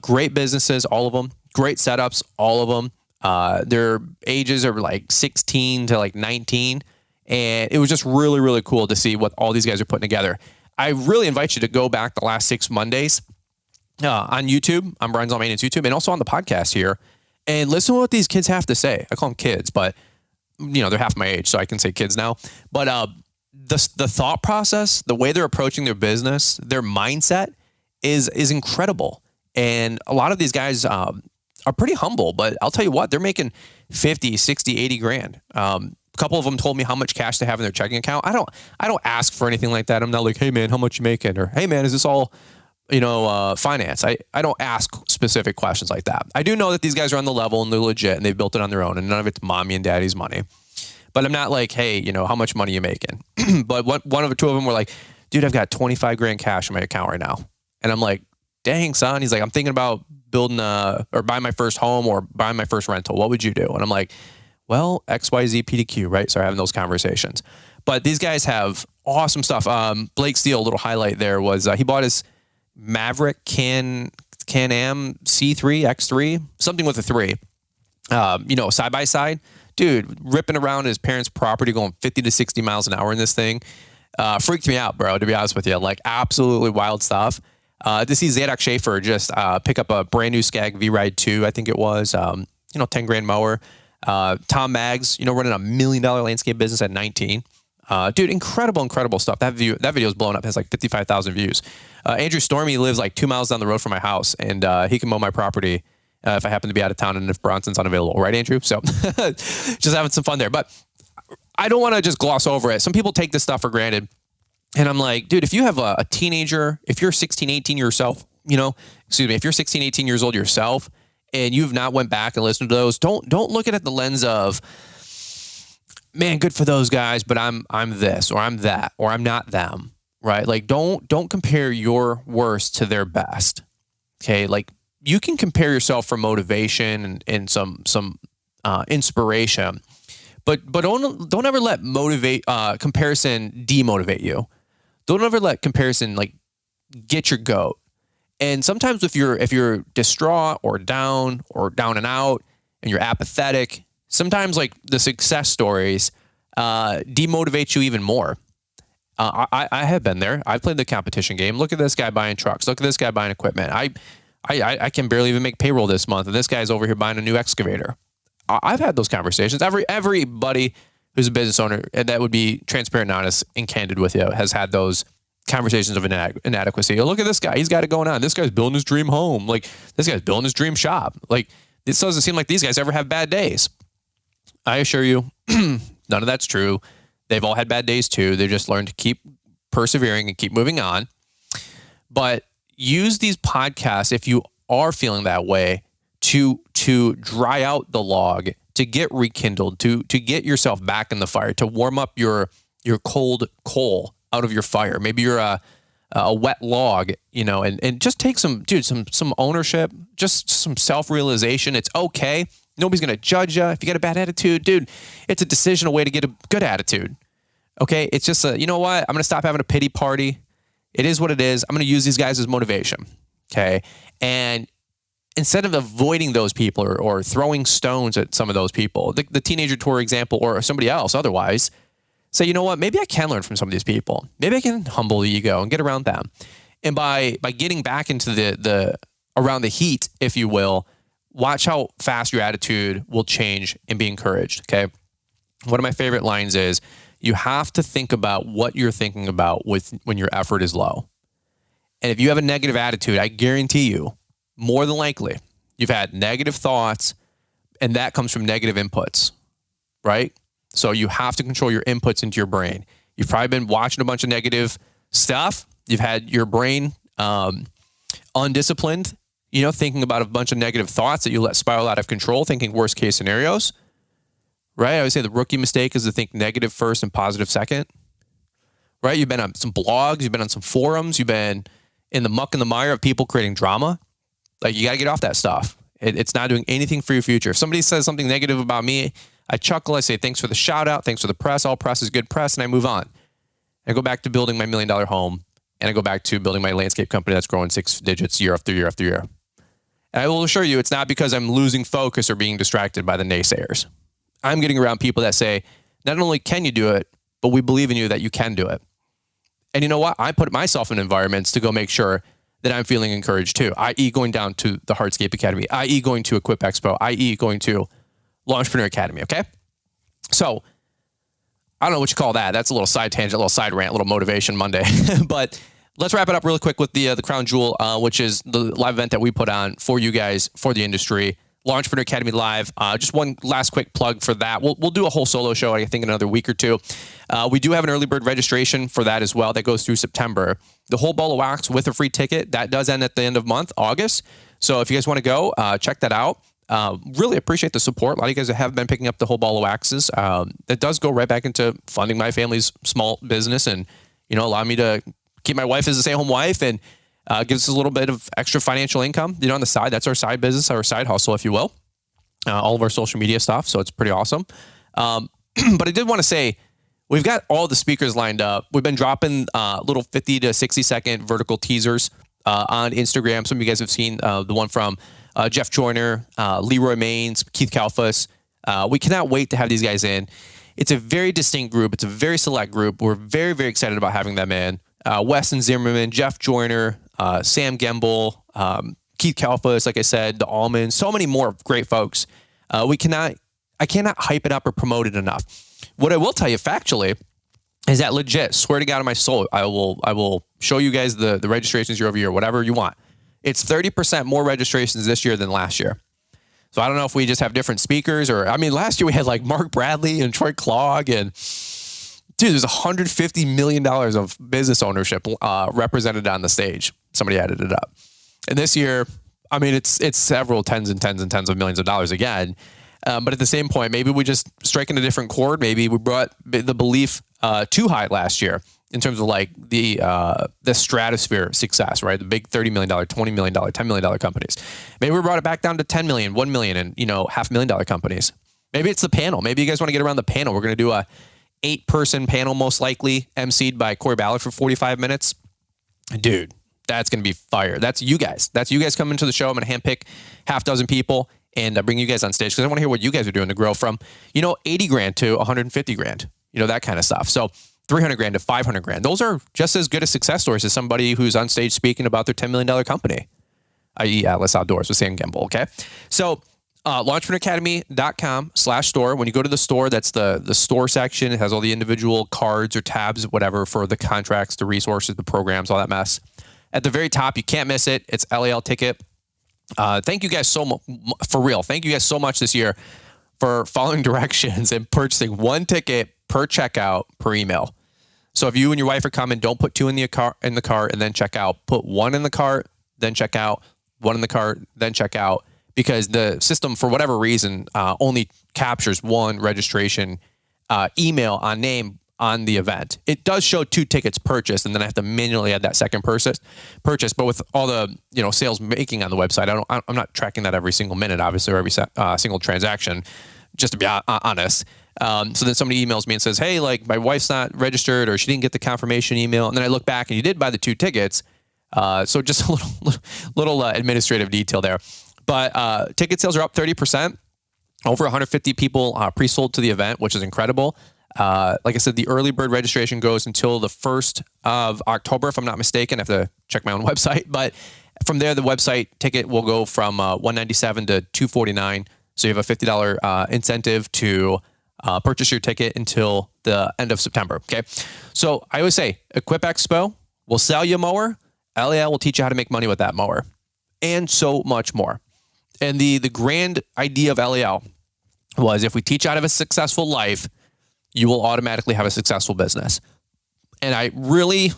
Great businesses, all of them. Great setups, all of them. Their ages are like 16 to like 19. And it was just really, really cool to see what all these guys are putting together. I really invite you to go back the last 6 Mondays on YouTube. I'm Brian Zalmanian's YouTube and also on the podcast here and listen to what these kids have to say. I call them kids, but they're half my age, so I can say kids now. But the thought process, the way they're approaching their business, their mindset is incredible. And a lot of these guys are pretty humble, but I'll tell you what, they're making 50, 60, 80 grand. A couple of them told me how much cash they have in their checking account. I don't ask for anything like that. I'm not like, hey man, how much you making? Or hey man, is this all, finance? I don't ask specific questions like that. I do know that these guys are on the level and they're legit and they've built it on their own and none of it's mommy and daddy's money. But I'm not like, hey, how much money you making? But one of the two of them were like, dude, I've got 25 grand cash in my account right now. And I'm like, dang, son. He's like, I'm thinking about building or buying my first home or buying my first rental. What would you do? And I'm like, well, XYZ PDQ, right? So I'm having those conversations. But these guys have awesome stuff. Blake Steele, a little highlight there was he bought his Maverick Can-Am C3, X3, something with a 3. Side by side. Dude, ripping around his parents' property, going 50 to 60 miles an hour in this thing. Freaked me out, bro, to be honest with you. Like, absolutely wild stuff. To see Zadok Schaefer just pick up a brand new Skag V-Ride 2, I think it was, 10 grand mower. Tom Maggs, running $1 million landscape business at 19. Dude, incredible stuff. That video is blowing up. It has like 55,000 views. Andrew Stormy lives like 2 miles down the road from my house, and he can mow my property if I happen to be out of town and if Bronson's unavailable. Right, Andrew? So just having some fun there. But I don't want to just gloss over it. Some people take this stuff for granted. And I'm like, dude, if you have a teenager, if you're 16, 18 yourself, if you're 16, 18 years old yourself, and you've not went back and listened to those, don't look at it the lens of, man, good for those guys, but I'm this, or I'm that, or I'm not them, right? Like, don't compare your worst to their best. Okay. Like, you can compare yourself for motivation and some inspiration, but don't ever let comparison demotivate you. Don't ever let comparison like get your goat. And sometimes if you're distraught or down and out and you're apathetic, sometimes like the success stories demotivate you even more. I have been there. I've played the competition game. Look at this guy buying trucks. Look at this guy buying equipment. I can barely even make payroll this month, and this guy's over here buying a new excavator. I've had those conversations. Everybody who's a business owner and that would be transparent, honest, and candid with you has had those conversations of inadequacy. Oh, look at this guy. He's got it going on. This guy's building his dream home. Like, this guy's building his dream shop. Like, this doesn't seem like these guys ever have bad days. I assure you, none of that's true. They've all had bad days too. They've just learned to keep persevering and keep moving on. But use these podcasts if you are feeling that way to dry out the log, to get rekindled, to get yourself back in the fire, to warm up your cold coal out of your fire. Maybe you're a wet log, and just take some ownership, just some self-realization. It's okay. Nobody's going to judge you. If you get a bad attitude, dude, it's a decisional way to get a good attitude. Okay. It's just you know what? I'm going to stop having a pity party. It is what it is. I'm going to use these guys as motivation. Okay. And instead of avoiding those people or throwing stones at some of those people, the teenager tour example, or somebody else otherwise, say, you know what, maybe I can learn from some of these people. Maybe I can humble the ego and get around them. And by getting back into the around the heat, if you will, watch how fast your attitude will change and be encouraged. Okay. One of my favorite lines is, you have to think about what you're thinking about when your effort is low. And if you have a negative attitude, I guarantee you, more than likely, you've had negative thoughts, and that comes from negative inputs, right? So you have to control your inputs into your brain. You've probably been watching a bunch of negative stuff. You've had your brain undisciplined, thinking about a bunch of negative thoughts that you let spiral out of control, thinking worst case scenarios, right? I always say the rookie mistake is to think negative first and positive second, right? You've been on some blogs, you've been on some forums, you've been in the muck and the mire of people creating drama. Like, you got to get off that stuff. It's not doing anything for your future. If somebody says something negative about me, I chuckle, I say, thanks for the shout out, thanks for the press, all press is good press, and I move on. I go back to building my $1 million home, and I go back to building my landscape company that's growing 6 digits year after year after year. And I will assure you, it's not because I'm losing focus or being distracted by the naysayers. I'm getting around people that say, not only can you do it, but we believe in you that you can do it. And you know what? I put myself in environments to go make sure that I'm feeling encouraged too, i.e. going down to the Hardscape Academy, i.e. going to Equip Expo, i.e. going to Launchpreneur Academy, okay? So, I don't know what you call that. That's a little side tangent, a little side rant, a little motivation Monday. But let's wrap it up really quick with the Crown Jewel, which is the live event that we put on for you guys, for the industry. Launchpreneur Academy Live. Just one last quick plug for that. We'll do a whole solo show, I think, in another week or two. We do have an early bird registration for that as well. That goes through September. The whole ball of wax with a free ticket, that does end at the end of month, August. So if you guys want to go, check that out. Really appreciate the support. A lot of you guys have been picking up the whole ball of waxes. That does go right back into funding my family's small business and, allow me to keep my wife as a stay-at-home wife and gives us a little bit of extra financial income, on the side. That's our side business, our side hustle, if you will. All of our social media stuff. So it's pretty awesome. But I did want to say, we've got all the speakers lined up. We've been dropping little 50 to 60 second vertical teasers on Instagram. Some of you guys have seen the one from Jeff Joyner, Leroy Maines, Keith Kalfas. We cannot wait to have these guys in. It's a very distinct group. It's a very select group. We're very, very excited about having them in. Weston Zimmerman, Jeff Joyner, Sam Gemble, Keith Kalfas, like I said, the Almonds, so many more great folks. I cannot hype it up or promote it enough. What I will tell you factually is that legit, swear to God on my soul, I will show you guys the registrations year over year, whatever you want. It's 30% more registrations this year than last year. So I don't know if we just have different speakers last year we had like Mark Bradley and Troy Clogg and dude, there's $150 million of business ownership represented on the stage. Somebody added it up. And this year, it's several tens and tens and tens of millions of dollars again. But at the same point, maybe we just strike in a different chord. Maybe we brought the belief too high last year in terms of like the stratosphere success, right? The big $30 million, $20 million, $10 million companies. Maybe we brought it back down to 10 million, 1 million, and $500,000 companies. Maybe it's the panel. Maybe you guys want to get around the panel. We're going to do a 8-person panel, most likely emceed by Corey Ballard for 45 minutes. Dude, that's going to be fire. That's you guys. That's you guys coming to the show. I'm going to handpick half dozen people and bring you guys on stage because I want to hear what you guys are doing to grow from, $80,000 to $150,000, that kind of stuff. So $300,000 to $500,000. Those are just as good as success stories as somebody who's on stage speaking about their $10 million company, i.e. Atlas Outdoors with Sam Gemble. Okay. So launchpreneuracademy.com/store. When you go to the store, that's the store section. It has all the individual cards or tabs, whatever, for the contracts, the resources, the programs, all that mess. At the very top, you can't miss it. It's LAL ticket. Thank you guys so much, for real. Thank you guys so much this year for following directions and purchasing one ticket per checkout per email. So if you and your wife are coming, don't put 2 in the cart and then check out. Put 1 in the cart, then check out. 1 in the cart, then check out. Because the system, for whatever reason, only captures 1 registration email on name on the event. It does show 2 tickets purchased, and then I have to manually add that second purchase. But with all the sales making on the website, I'm not tracking that every single minute, obviously, or every single transaction. Just to be honest. So then somebody emails me and says, "Hey, like my wife's not registered, or she didn't get the confirmation email." And then I look back, and you did buy the 2 tickets. So just a little administrative detail there. But ticket sales are up 30%. Over 150 people pre-sold to the event, which is incredible. Like I said, the early bird registration goes until the 1st of October, if I'm not mistaken. I have to check my own website. But from there, the website ticket will go from $197 to $249. So you have a $50 incentive to purchase your ticket until the end of September. Okay. So I always say, Equip Expo will sell you a mower. LAL will teach you how to make money with that mower, and so much more. And the grand idea of LAL was, if we teach you how to have a successful life, you will automatically have a successful business. And I really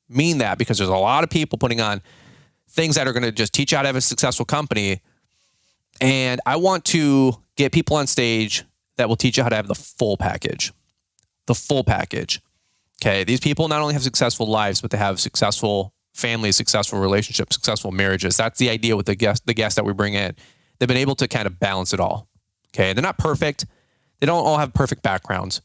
mean that, because there's a lot of people putting on things that are going to just teach you how to have a successful company. And I want to get people on stage that will teach you how to have the full package. The full package. Okay. These people not only have successful lives, but they have successful families, successful relationships, successful marriages. That's the idea with the guests that we bring in. They've been able to kind of balance it all. Okay. They're not perfect. They don't all have perfect backgrounds,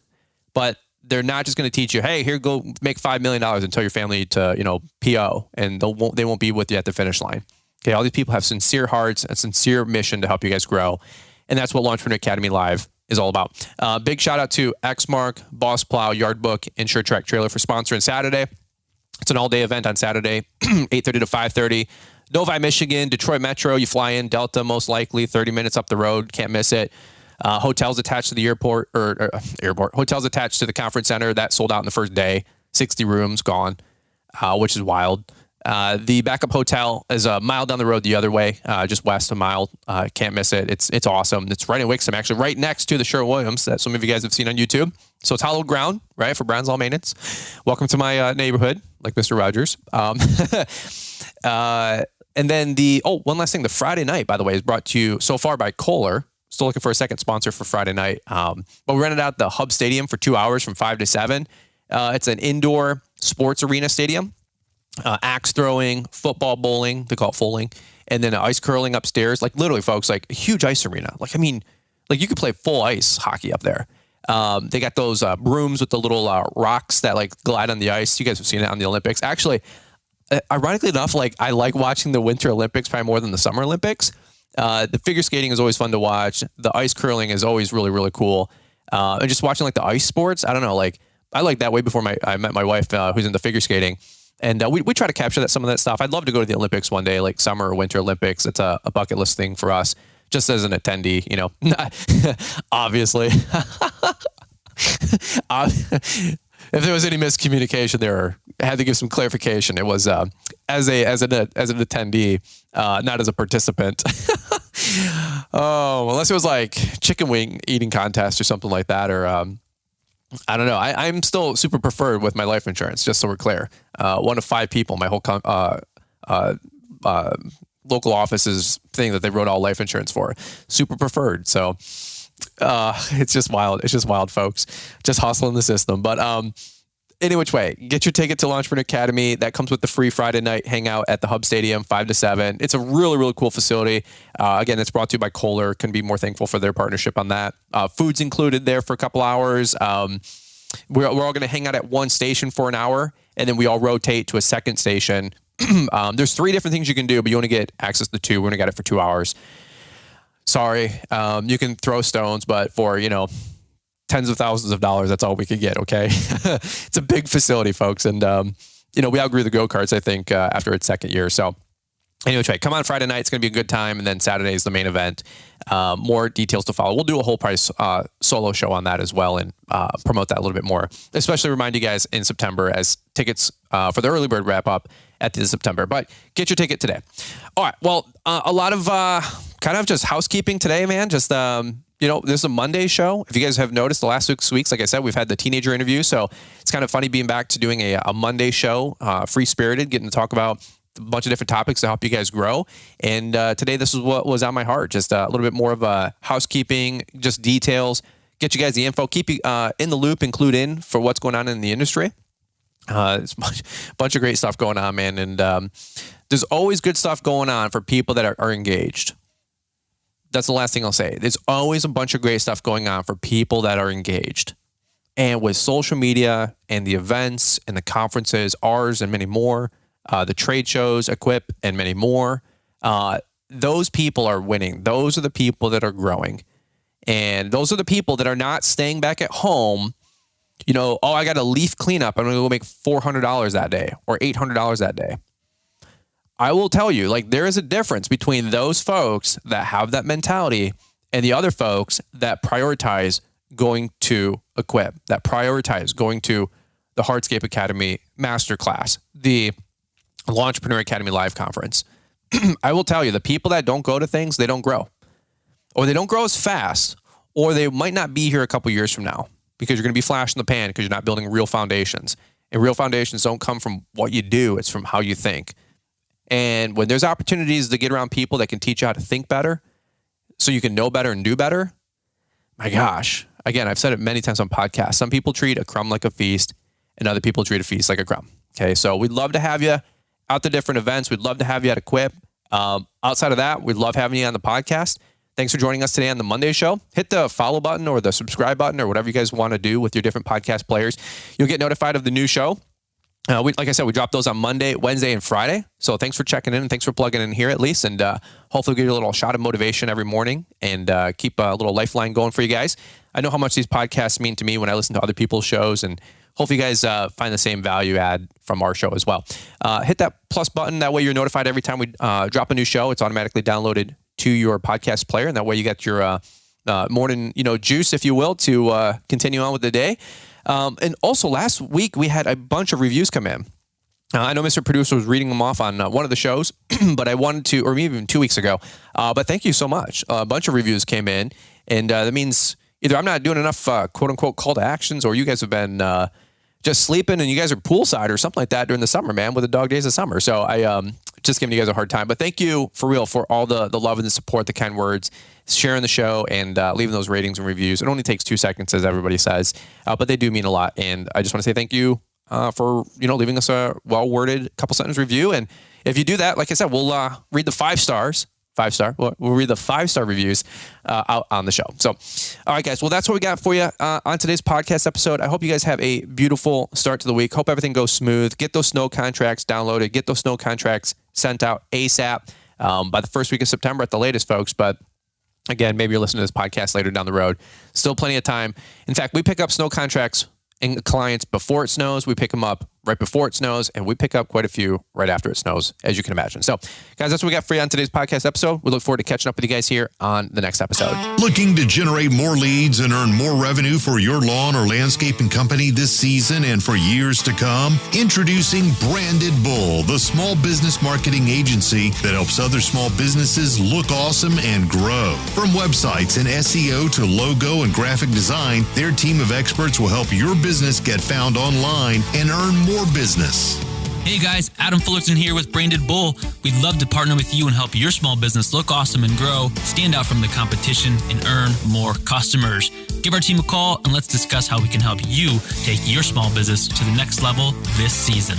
but they're not just going to teach you, hey, here, go make $5 million and tell your family to, PO, and they won't be with you at the finish line. Okay. All these people have sincere hearts, a sincere mission to help you guys grow. And that's what Launchpreneur Academy Live is all about. Big shout out to Xmark, Boss Plow, Yardbook, and Sure Track Trailer for sponsoring Saturday. It's an all-day event on Saturday, 8:30 to 5:30. Novi, Michigan, Detroit Metro. You fly in, Delta most likely, 30 minutes up the road. Can't miss it. Hotels attached to the airport. Hotels attached to the conference center. That sold out in the first day. 60 rooms gone, which is wild. The backup hotel is a mile down the road the other way, just west a mile. Can't miss it. It's awesome. It's right in Wixom, actually, right next to the Sherwin-Williams that some of you guys have seen on YouTube. So it's hallowed ground, right, for Brown's Law Maintenance. Welcome to my neighborhood, like Mr. Rogers. And then one last thing, the Friday night, by the way, is brought to you so far by Kohler. Still looking for a second sponsor for Friday night. But we rented out the Hub Stadium for 2 hours from 5 to 7. It's an indoor sports arena stadium. Axe throwing, football, bowling, they call it bowling, and then ice curling upstairs. Like literally, folks, like a huge ice arena. Like, I mean, like you could play full ice hockey up there. They got those brooms with the little rocks that like glide on the ice. You guys have seen it on the Olympics. Actually, ironically enough, like I like watching the Winter Olympics probably more than the Summer Olympics. The figure skating is always fun to watch. The ice curling is always really, really cool. And just watching like the ice sports, I don't know, like I like that way before I met my wife who's into figure skating. And we try to capture some of that stuff. I'd love to go to the Olympics one day, like Summer or Winter Olympics. It's a bucket list thing for us, just as an attendee, you know, obviously. If there was any miscommunication there, I had to give some clarification. It was as an attendee, not as a participant. Oh, unless it was like chicken wing eating contest or something like that, or I don't know. I'm still super preferred with my life insurance, just so we're clear. One of 5 people, my whole local office's thing that they wrote all life insurance for, super preferred. So it's just wild. It's just wild, folks. Just hustling the system. But any which way, get your ticket to Launchpreneur Academy. That comes with the free Friday night hangout at the Hub Stadium, 5 to 7. It's a really, really cool facility. Again, it's brought to you by Kohler. Couldn't be more thankful for their partnership on that. Food's included there for a couple hours. We're all going to hang out at one station for an hour, and then we all rotate to a second station. There's 3 different things you can do, but you only get access to 2. We're going to get it for 2 hours. Sorry. You can throw stones, but for, tens of thousands of dollars, that's all we could get. Okay. It's a big facility, folks. And, we outgrew the go-karts, I think, after its second year. So anyway, come on Friday night. It's going to be a good time. And then Saturday is the main event. More details to follow. We'll do a whole price solo show on that as well and promote that a little bit more, especially remind you guys in September as tickets for the early bird wrap up at the end of September. But get your ticket today. All right. Well, a lot of kind of just housekeeping today, man. Just, this is a Monday show. If you guys have noticed the last 6 weeks, like I said, we've had the teenager interview. So it's kind of funny being back to doing a Monday show, free-spirited, getting to talk about a bunch of different topics to help you guys grow. And today, this is what was on my heart. Just a little bit more of a housekeeping, just details, get you guys the info, keep you in the loop, include in for what's going on in the industry. It's a bunch of great stuff going on, man. And there's always good stuff going on for people that are engaged. That's the last thing I'll say. There's always a bunch of great stuff going on for people that are engaged. And with social media and the events and the conferences, ours and many more, the trade shows, Equip, and many more, those people are winning. Those are the people that are growing. And those are the people that are not staying back at home. I got a leaf cleanup. I'm going to go make $400 that day or $800 that day. I will tell you, like, there is a difference between those folks that have that mentality and the other folks that prioritize going to Equip, that prioritize going to the Hardscape Academy Masterclass, the Launchpreneur Academy Live Conference. I will tell you, the people that don't go to things, they don't grow. Or they don't grow as fast, or they might not be here a couple years from now because you're going to be flash in the pan because you're not building real foundations. And real foundations don't come from what you do, it's from how you think. And when there's opportunities to get around people that can teach you how to think better so you can know better and do better, my gosh, again, I've said it many times on podcasts. Some people treat a crumb like a feast and other people treat a feast like a crumb. Okay, so we'd love to have you out to different events. We'd love to have you at Equip. Outside of that, we'd love having you on the podcast. Thanks for joining us today on the Monday show. Hit the follow button or the subscribe button or whatever you guys want to do with your different podcast players. You'll get notified of the new show. Like I said, we drop those on Monday, Wednesday, and Friday. So thanks for checking in and thanks for plugging in here at least. And hopefully get you a little shot of motivation every morning and keep a little lifeline going for you guys. I know how much these podcasts mean to me when I listen to other people's shows, and hopefully you guys find the same value add from our show as well. Hit that plus button. That way you're notified every time we drop a new show. It's automatically downloaded to your podcast player. And that way you get your morning, juice, if you will, to continue on with the day. And also last week we had a bunch of reviews come in. I know Mr. Producer was reading them off on one of the shows, but I wanted to, or maybe even 2 weeks ago. But thank you so much. A bunch of reviews came in, and that means either I'm not doing enough quote unquote call to actions, or you guys have been just sleeping and you guys are poolside or something like that during the summer, man, with the dog days of summer. So I just giving you guys a hard time. But thank you for real for all the love and the support, the kind words, sharing the show, and leaving those ratings and reviews. It only takes 2 seconds, as everybody says, but they do mean a lot. And I just want to say thank you for leaving us a well-worded couple sentence review. And if you do that, like I said, we'll read the 5 stars. 5-star. We'll read the 5-star reviews out on the show. So, all right, guys. Well, that's what we got for you on today's podcast episode. I hope you guys have a beautiful start to the week. Hope everything goes smooth. Get those snow contracts downloaded. Get those snow contracts sent out ASAP by the first week of September at the latest, folks. But again, maybe you're listening to this podcast later down the road. Still plenty of time. In fact, we pick up snow contracts and clients before it snows. We pick them up right before it snows, and we pick up quite a few right after it snows, as you can imagine. So, guys, that's what we got for you on today's podcast episode. We look forward to catching up with you guys here on the next episode. Looking to generate more leads and earn more revenue for your lawn or landscaping company this season and for years to come? Introducing Branded Bull, the small business marketing agency that helps other small businesses look awesome and grow. From websites and SEO to logo and graphic design, their team of experts will help your business get found online and earn more business. Hey guys, Adam Fullerton here with Branded Bull. We'd love to partner with you and help your small business look awesome and grow, stand out from the competition, and earn more customers. Give our team a call and let's discuss how we can help you take your small business to the next level this season.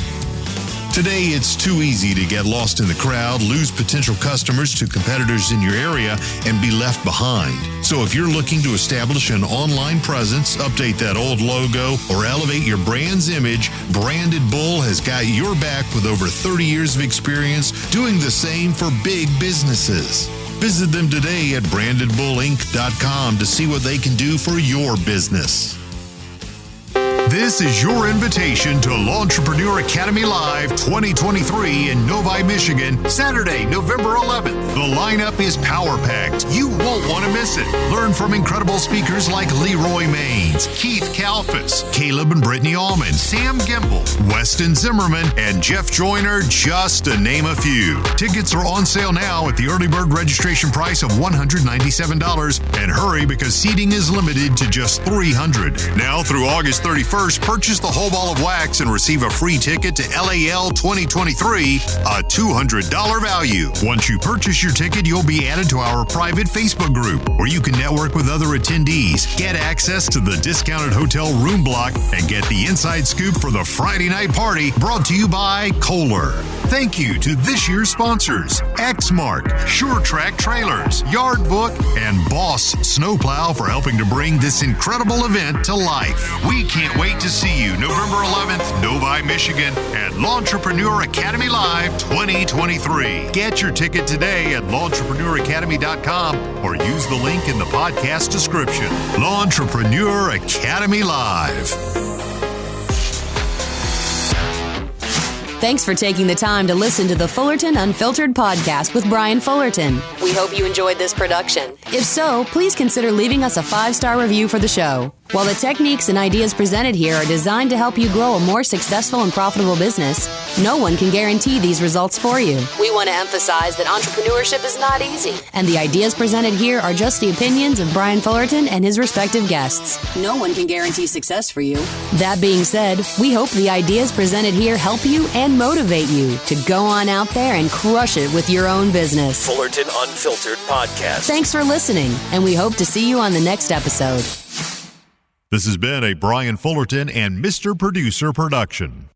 Today, it's too easy to get lost in the crowd, lose potential customers to competitors in your area, and be left behind. So if you're looking to establish an online presence, update that old logo, or elevate your brand's image, Branded Bull has got your back with over 30 years of experience doing the same for big businesses. Visit them today at brandedbullinc.com to see what they can do for your business. This is your invitation to Entrepreneur Academy Live 2023 in Novi, Michigan, Saturday, November 11th. The lineup is power-packed. You won't want to miss it. Learn from incredible speakers like Leroy Maines, Keith Kalfas, Caleb and Brittany Allman, Sam Gimble, Weston Zimmerman, and Jeff Joyner, just to name a few. Tickets are on sale now at the early bird registration price of $197. And hurry, because seating is limited to just 300. Now through August 31st, purchase the whole ball of wax and receive a free ticket to LAL 2023, a $200 value. Once you purchase your ticket, you'll be added to our private Facebook group where you can network with other attendees, get access to the discounted hotel room block, and get the inside scoop for the Friday night party, brought to you by Kohler. Thank you to this year's sponsors, Xmark, Sure Track Trailers, Yard Book, and Boss Snowplow for helping to bring this incredible event to life. We can't wait to see you November 11th, Novi, Michigan, at L'Entrepreneur Academy Live 2023. Get your ticket today at l'entrepreneuracademy.com or use the link in the podcast description. L'Entrepreneur Academy Live. Thanks for taking the time to listen to the Fullerton Unfiltered podcast with Brian Fullerton. We hope you enjoyed this production. If so, please consider leaving us a 5-star review for the show. While the techniques and ideas presented here are designed to help you grow a more successful and profitable business, no one can guarantee these results for you. We want to emphasize that entrepreneurship is not easy, and the ideas presented here are just the opinions of Brian Fullerton and his respective guests. No one can guarantee success for you. That being said, we hope the ideas presented here help you and motivate you to go on out there and crush it with your own business. Fullerton Unfiltered Podcast. Thanks for listening, and we hope to see you on the next episode. This has been a Brian Fullerton and Mr. Producer production.